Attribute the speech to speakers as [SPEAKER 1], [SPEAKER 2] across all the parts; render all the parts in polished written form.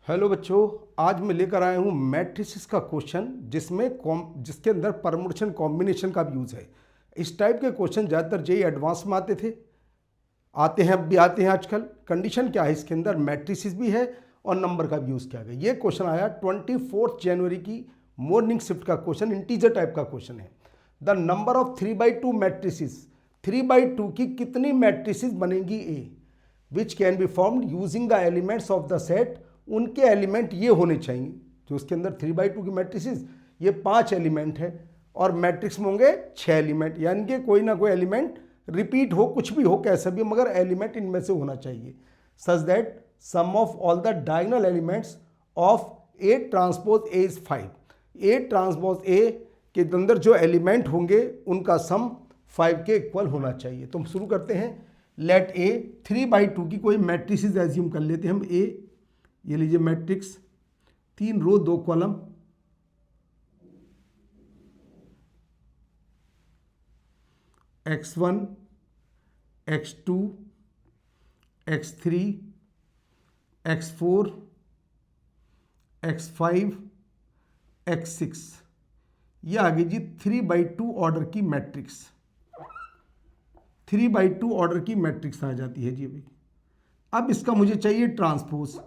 [SPEAKER 1] Hello बच्चों, आज मैं लेकर आया हूँ मैट्रिसेस का क्वेश्चन जिसके अंदर परमुटेशन कॉम्बिनेशन का भी यूज़ है। इस टाइप के क्वेश्चन ज़्यादातर जेईई एडवांस में आते थे, आते हैं, अब भी आते हैं आजकल। कंडीशन क्या है, इसके अंदर मैट्रिसेस भी है और नंबर का भी यूज़ किया गया। ये क्वेश्चन आया 24 जनवरी की मॉर्निंग शिफ्ट का क्वेश्चन, इंटीजर टाइप का क्वेश्चन है। द नंबर ऑफ 3/2 मैट्रिसेस, 3/2 की कितनी मैट्रिसेस बनेंगी ए, which can be formed using the elements of the set. उनके एलिमेंट ये होने चाहिए जो उसके अंदर 3/2 की मैट्रिसेस, ये 5 एलिमेंट है और मैट्रिक्स में होंगे 6 एलिमेंट, यानी कि कोई ना कोई एलिमेंट रिपीट हो, कुछ भी हो, कैसा भी, मगर एलिमेंट इनमें से होना चाहिए। Such that sum of all the diagonal elements of A transpose A is 5। A transpose A के अंदर जो एलिमेंट होंगे उनका सम 5 के इक्वल होना चाहिए। तो हम शुरू करते हैं। लेट ए 3/2 की कोई मैट्रिसेस एज्यूम कर लेते हैं हम। ए, ये लीजिए मैट्रिक्स, 3 रो 2 column, x1 x2 x3 x4 x5 x6, ये आ गई जी 3/2 ऑर्डर की मैट्रिक्स। 3/2 ऑर्डर की मैट्रिक्स आ जाती है जी अभी। अब इसका मुझे चाहिए ट्रांसपोज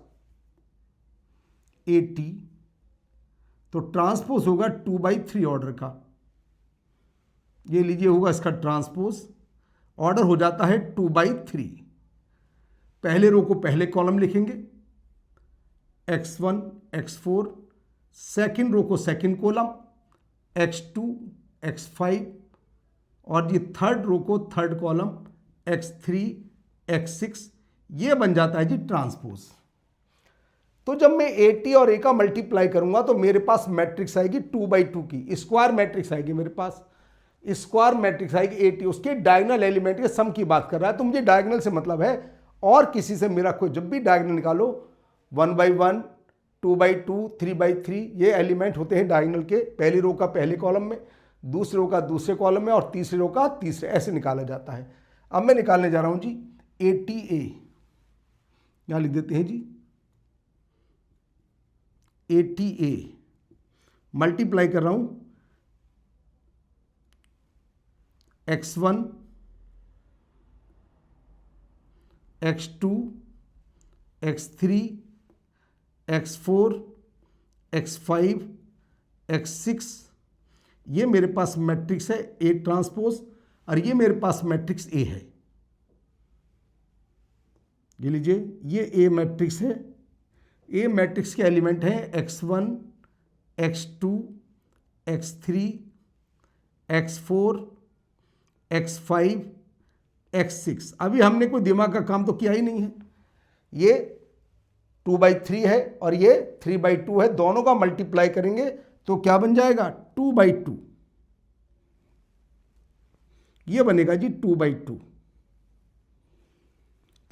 [SPEAKER 1] AT, तो ट्रांसपोज होगा 2/3 ऑर्डर का। ये लीजिए होगा इसका ट्रांसपोज, ऑर्डर हो जाता है 2/3। पहले रो को पहले कॉलम लिखेंगे x1 x4, सेकंड रो को सेकंड कॉलम x2 x5, और ये थर्ड रो को थर्ड कॉलम x3 x6। ये बन जाता है जी ट्रांसपोज। तो जब मैं AT और A का मल्टीप्लाई करूंगा तो मेरे पास मैट्रिक्स आएगी 2/2 की, स्क्वायर मैट्रिक्स आएगी मेरे पास। स्क्वायर मैट्रिक्स आएगी AT, उसके डायगोनल एलिमेंट के सम की बात कर रहा है। तो मुझे डायगोनल से मतलब है, और किसी से मेरा कोई जब भी डायगोनल निकालो 1/1 2/2 3/3, ये एलिमेंट होते हैं डायगोनल के। पहली रो का पहले कॉलम में, दूसरे रो का दूसरे कॉलम में, और तीसरे रो का तीसरे, ऐसे निकाला जाता है। अब मैं निकालने जा रहा हूं जी ATA, यहां लिख देते हैं जी ATA, मल्टीप्लाई कर रहा हूं x1 x2 x3 x4 x5 x6, ये मेरे पास मैट्रिक्स है A ट्रांसपोज, और ये मेरे पास मैट्रिक्स A है। ये लीजिए, ये A मैट्रिक्स है। A मैट्रिक्स के एलिमेंट हैं x1 x2 x3 x4 x5 x6। अभी हमने कोई दिमाग का काम तो किया ही नहीं है। ये 2/3 है और ये 3/2 है, दोनों का मल्टीप्लाई करेंगे तो क्या बन जाएगा 2/2। ये बनेगा जी 2/2।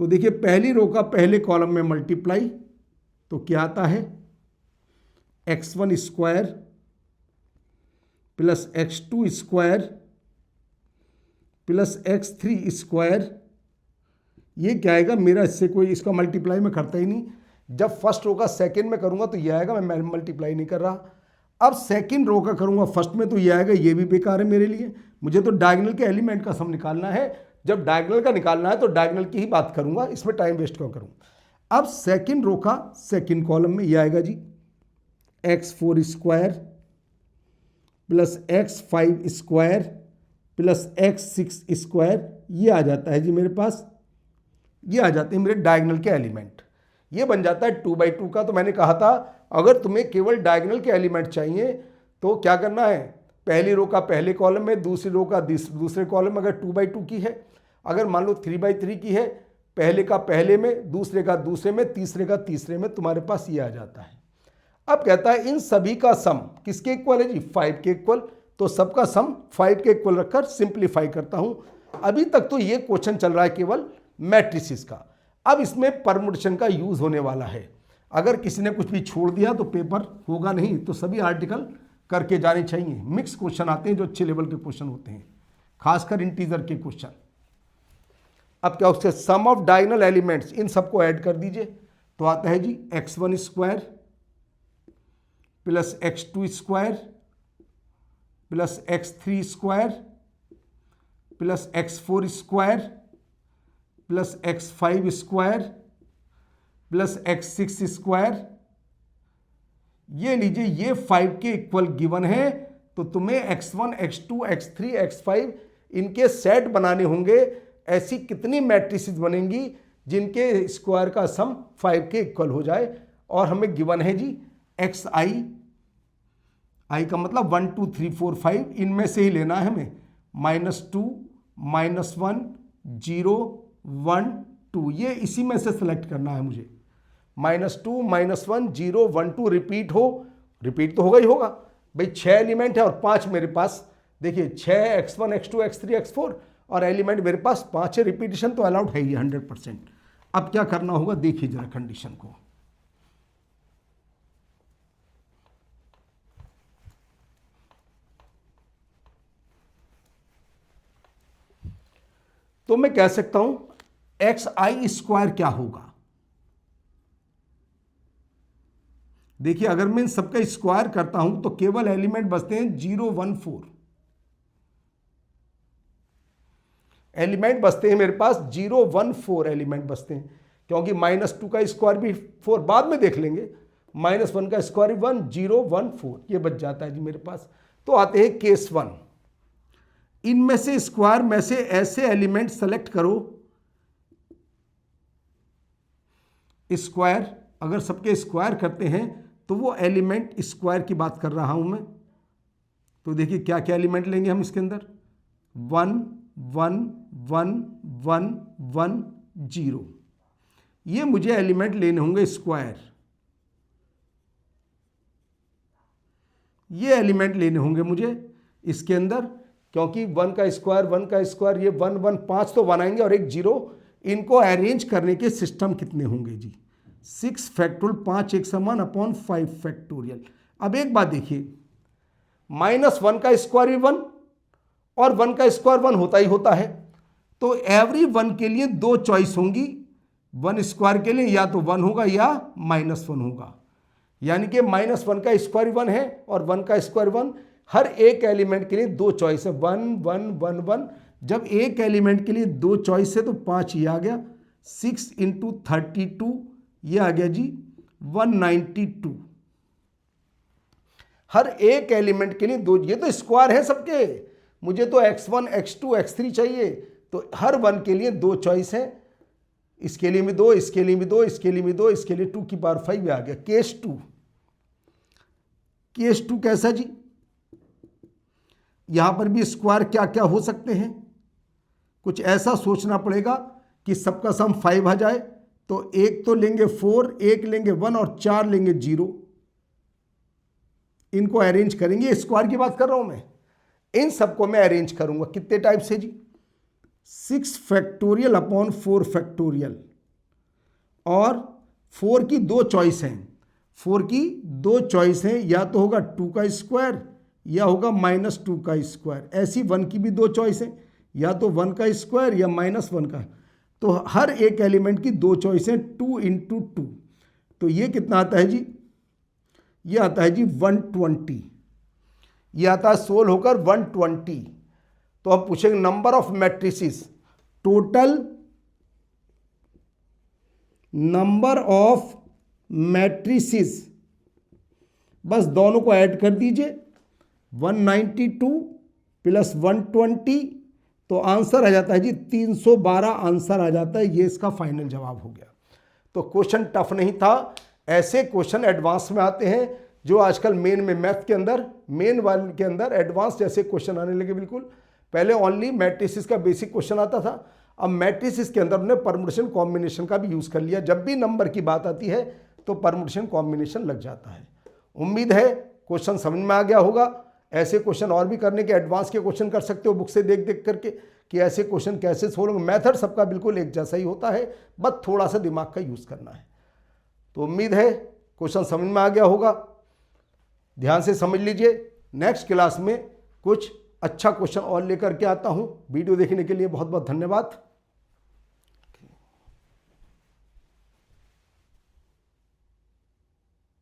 [SPEAKER 1] तो देखिए पहली रो का पहले कॉलम में मल्टीप्लाई, तो क्या आता है x1 square plus x2 square plus x3 square. ये क्या आएगा मेरा, इससे कोई इसका मल्टीप्लाई मैं करता ही नहीं। जब फर्स्ट रो का सेकंड में करूंगा तो ये आएगा, मैं मल्टीप्लाई नहीं कर रहा। अब सेकंड रो का करूंगा फर्स्ट में तो ये आएगा, ये भी बेकार है मेरे लिए। मुझे तो डायगोनल के एलिमेंट का सम निकालना है। जब डायगोनल का निकालना है तो डायगोनल की ही बात करूंगा, इसमें टाइम वेस्ट क्यों करूं। अब सेकंड रो का सेकंड कॉलम में ये आएगा जी x4 square plus x5 square plus x6 square. ये आ जाता है जी मेरे पास, ये आ जाते हैं मेरे डायगोनल के एलिमेंट। ये बन जाता है 2/2 का। तो मैंने कहा था अगर तुम्हें केवल डायगोनल के एलिमेंट चाहिए तो क्या करना है, पहली रो का पहले कॉलम में, दूसरी रो का दूसरे कॉलम में। अगर 2/2 की है, अगर मान लो 3/3 की है, पहले का पहले में, दूसरे का दूसरे में, तीसरे का तीसरे में, तुम्हारे पास ये आ जाता है। अब कहता है इन सभी का सम किसके इक्वल है जी, 5 के इक्वल। तो सबका सम 5 के इक्वल रखकर सिंप्लीफाई करता हूं। अभी तक तो ये क्वेश्चन चल रहा है केवल मैट्रिसेस का। अब इसमें परमुटेशन का यूज होने वाला है। अगर किसी ने कुछ भी छोड़ दिया तो पेपर होगा नहीं, तो सभी आर्टिकल करके जाने चाहिए। मिक्स क्वेश्चन आते हैं जो अच्छे लेवल के क्वेश्चन होते हैं, खासकर इंटीजर के क्वेश्चन। अब क्या उससे सम ऑफ डायगोनल एलिमेंट्स, इन सबको ऐड कर दीजिए तो आता है जी x1 square plus x2 square plus x3 square plus x4 square plus x5 square plus x6 square. ये लीजिए, ये 5 के इक्वल गिवन है, तो तुम्हें x1 x2 x3 x5 इनके सेट बनाने होंगे। ऐसी कितनी मैट्रिसेस बनेंगी जिनके स्क्वायर का सम 5 के इक्वल हो जाए। और हमें गिवन है जी xi, i का मतलब 1 2 3 4 5, इनमें से ही लेना है हमें। -2 -1 0 1 2, ये इसी में से सेलेक्ट करना है मुझे। -2 -1 0 1 2 रिपीट तो होगा ही होगा भाई। 6 एलिमेंट है और 5 मेरे पास, देखिए 6 x1 x2 x3 x4 और एलिमेंट मेरे पास 5 है। रिपीटिशन तो अलाउड है ही 100%। अब क्या करना होगा देखिए जरा कंडीशन को। तो मैं कह सकता हूं xi स्क्वायर क्या होगा। देखिए अगर मैं इन सबका स्क्वायर करता हूं तो केवल एलिमेंट बचते हैं 0 1 4। एलिमेंट बचते हैं मेरे पास 0 1 4 एलिमेंट बचते हैं, क्योंकि -2 का स्क्वायर भी 4 बाद में देख लेंगे। -1 का स्क्वायर 1 0 1 4 ये बच जाता है जी मेरे पास। तो आते हैं केस 1। इनमें से स्क्वायर में से ऐसे एलिमेंट सेलेक्ट करो, स्क्वायर अगर सबके स्क्वायर करते हैं तो वो एलिमेंट स्क्वायर की बात कर रहा हूं मैं। तो देखिए क्या क्या एलिमेंट लेंगे हम इसके अंदर, 1 1 1 1 1 0, ये मुझे एलिमेंट लेने होंगे स्क्वायर। ये एलिमेंट लेने होंगे मुझे इसके अंदर, क्योंकि 1 का स्क्वायर ये 1 1 5 तो 1 आएंगे और एक 0। इनको अरेंज करने के सिस्टम कितने होंगे जी, 6 फैक्टोरियल 5 एक समान अपॉन 5 फैक्टोरियल। अब एक बात देखिए, -1 का स्क्वायर भी 1 और 1 का स्क्वायर 1 होता ही होता है। तो एवरी 1 के लिए 2 चॉइस होंगी। 1 स्क्वायर के लिए या तो 1 होगा या -1 होगा, यानी कि -1 का स्क्वायर 1 है और 1 का स्क्वायर 1। हर एक एलिमेंट के लिए 2 चॉइस है, 1 1 1 1। जब एक एलिमेंट के लिए 2 चॉइस है तो 5 ये आ गया, 6 × 32 ये आ गया जी 192। हर एक एलिमेंट के लिए 2, ये तो स्क्वायर है सबके, मुझे तो x1 x2 x3 चाहिए। तो हर 1 के लिए 2 चॉइस है, इसके लिए भी 2, इसके लिए भी 2, इसके लिए भी 2, इसके लिए 2 की पावर 5 आ गया। केस 2, केस 2 कैसा जी, यहां पर भी स्क्वायर क्या क्या हो सकते हैं, कुछ ऐसा सोचना पड़ेगा कि सबका सम 5 आ जाए। तो एक तो लेंगे 4, एक लेंगे 1 और 4 लेंगे 0। इनको अरेंज करेंगे, स्क्वायर की बात कर रहा हूं मैं। इन सबको मैं अरेंज करूंगा कितने टाइप से जी, 6 फैक्टोरियल अपॉन 4 फैक्टोरियल। और 4 की 2 चॉइस हैं, 4 की 2 चॉइस हैं, या तो होगा 2 का स्क्वायर या होगा -2 का स्क्वायर। ऐसी 1 की भी 2 चॉइस हैं, या तो 1 का स्क्वायर या -1 का। तो हर एक एलिमेंट की 2 चॉइस हैं, 2 × 2। तो ये कितना आता है जी, ये आता है जी 120। ये आता है 16 होकर 120। तो अब पूछेंगे number of matrices, total number of matrices, बस दोनों को ऐड कर दीजिए, 192 + 120, तो आंसर आ जाता है जी 312 आंसर आ जाता है। ये इसका फाइनल जवाब हो गया। तो क्वेश्चन टफ नहीं था, ऐसे क्वेश्चन एडवांस में आते हैं जो आजकल मेन में मैथ के अंदर, मेन वाले के अंदर एडवांस जैसे क्वेश्चन आने लगे। बिल्कुल पहले ओनली मैट्रिसेस का बेसिक क्वेश्चन आता था, अब मैट्रिसेस के अंदर उन्होंने परमुटेशन कॉम्बिनेशन का भी यूज़ कर लिया। जब भी नंबर की बात आती है तो परमुटेशन कॉम्बिनेशन लग जाता है। उम्मीद है क्वेश्चन समझ में आ गया होगा। ऐसे क्वेश्चन और भी करने के, एडवांस के क्वेश्चन कर सकते हो बुक से देख देख करके कि ऐसे क्वेश्चन कैसे सोल्व। मेथड सबका बिल्कुल एक जैसा ही होता है, बस थोड़ा सा दिमाग का यूज़ करना है। तो उम्मीद है क्वेश्चन समझ में आ गया होगा, ध्यान से समझ लीजिए। नेक्स्ट क्लास में कुछ अच्छा क्वेश्चन और लेकर के आता हूँ। वीडियो देखने के लिए बहुत बहुत धन्यवाद।